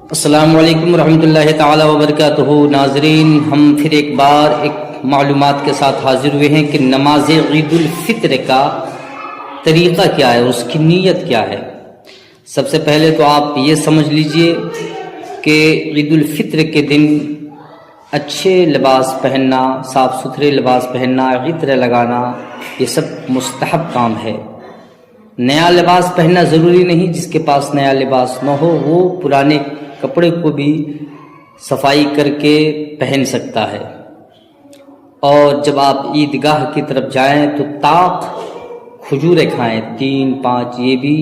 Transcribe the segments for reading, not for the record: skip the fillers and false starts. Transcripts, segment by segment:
السلام علیکم ورحمۃ اللہ تعالی وبرکاتہ۔ ناظرین، ہم پھر ایک بار ایک معلومات کے ساتھ حاضر ہوئے ہیں کہ نماز عید الفطر کا طریقہ کیا ہے، اس کی نیت کیا ہے۔ سب سے پہلے تو آپ یہ سمجھ لیجئے کہ عید الفطر کے دن اچھے لباس پہننا، صاف ستھرے لباس پہننا، عطر لگانا، یہ سب مستحب کام ہے۔ نیا لباس پہننا ضروری نہیں، جس کے پاس نیا لباس نہ ہو وہ پرانے کپڑے کو بھی صفائی کر کے پہن سکتا ہے۔ اور جب آپ عیدگاہ کی طرف جائیں تو طاق کھجوریں کھائیں، 3-5، یہ بھی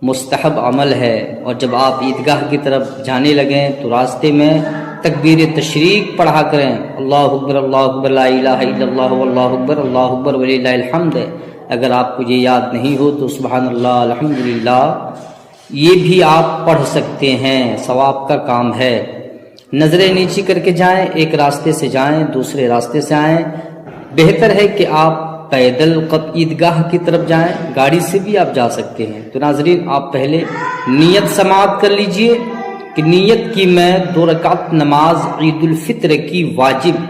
مستحب عمل ہے۔ اور جب آپ عیدگاہ کی طرف جانے لگیں تو راستے میں تکبیر تشریق پڑھا کریں، اللہ اکبر اللہ اکبر لا الہ الا اللہ واللہ اکبر وللہ الحمد۔ اگر آپ کو یہ یاد نہیں ہو تو سبحان اللہ الحمدللہ یہ بھی آپ پڑھ سکتے ہیں، ثواب کا کام ہے۔ نظریں نیچی کر کے جائیں، ایک راستے سے جائیں دوسرے راستے سے آئیں۔ بہتر ہے کہ آپ پیدل عیدگاہ کی طرف جائیں، گاڑی سے بھی آپ جا سکتے ہیں۔ تو ناظرین، آپ پہلے نیت سماعت کر لیجئے کہ نیت کی میں 2 رکعت نماز عید الفطر کی واجب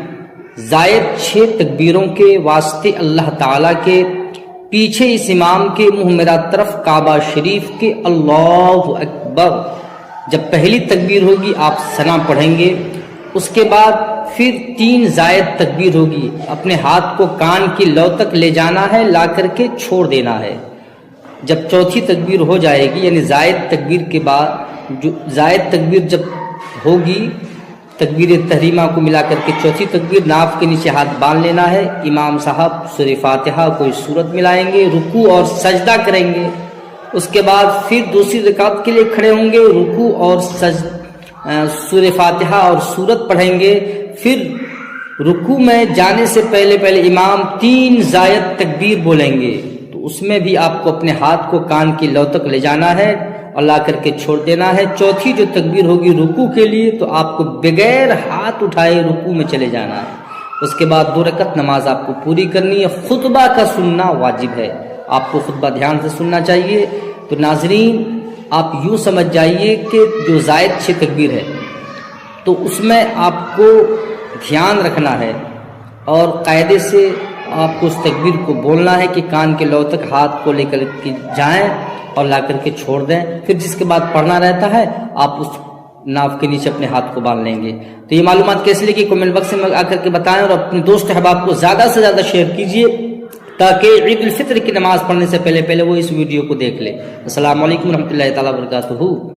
زائد 6 تکبیروں کے واسطے اللہ تعالیٰ کے پیچھے اس امام کے منہ میرا طرف کعبہ شریف کے اللہ اکبر، جب پہلی تکبیر ہوگی آپ ثنا پڑھیں گے، اس کے بعد پھر 3 زائد تکبیر ہوگی، اپنے ہاتھ کو کان کی لو تک لے جانا ہے، لا کر کے چھوڑ دینا ہے۔ جب چوتھی تکبیر ہو جائے گی، یعنی زائد تکبیر کے بعد زائد تکبیر جب ہوگی، تکبیر تحریمہ کو ملا کر کے چوتھی تکبیر، ناف کے نیچے ہاتھ باندھ لینا ہے، امام صاحب سورہ فاتحہ کوئی سورت ملائیں گے، رکوع اور سجدہ کریں گے۔ اس کے بعد پھر دوسری رکعت کے لیے کھڑے ہوں گے، رکوع اور سورہ فاتحہ اور سورت پڑھیں گے۔ پھر رکوع میں جانے سے پہلے امام 3 زائد تکبیر بولیں گے، تو اس میں بھی آپ کو اپنے ہاتھ کو کان کی لو تک لے جانا ہے اور لا کر کے چھوڑ دینا ہے۔ چوتھی جو تکبیر ہوگی رکوع کے لیے، تو آپ کو بغیر ہاتھ اٹھائے رکوع میں چلے جانا ہے۔ اس کے بعد 2 رکعت نماز آپ کو پوری کرنی ہے۔ خطبہ کا سننا واجب ہے، آپ کو خطبہ دھیان سے سننا چاہیے۔ تو ناظرین، آپ یوں سمجھ جائیے کہ جو زائد 6 تکبیر ہے تو اس میں آپ کو دھیان رکھنا ہے اور قاعدے سے آپ کو اس تکبیر کو بولنا ہے کہ کان کے لو تک ہاتھ کو لے کر کے جائیں اور لا کر کے چھوڑ دیں۔ پھر جس کے بعد پڑھنا رہتا ہے آپ اس ناف کے نیچے اپنے ہاتھ کو باندھ لیں گے۔ تو یہ معلومات کیسے لگی کمنٹ باکس میں آ کر کے بتائیں، اور اپنے دوست احباب کو زیادہ سے زیادہ شیئر کیجیے تاکہ عید الفطر کی نماز پڑھنے سے پہلے وہ اس ویڈیو کو دیکھ لے۔ السلام علیکم ورحمۃ اللہ تعالیٰ وبرکاتہ۔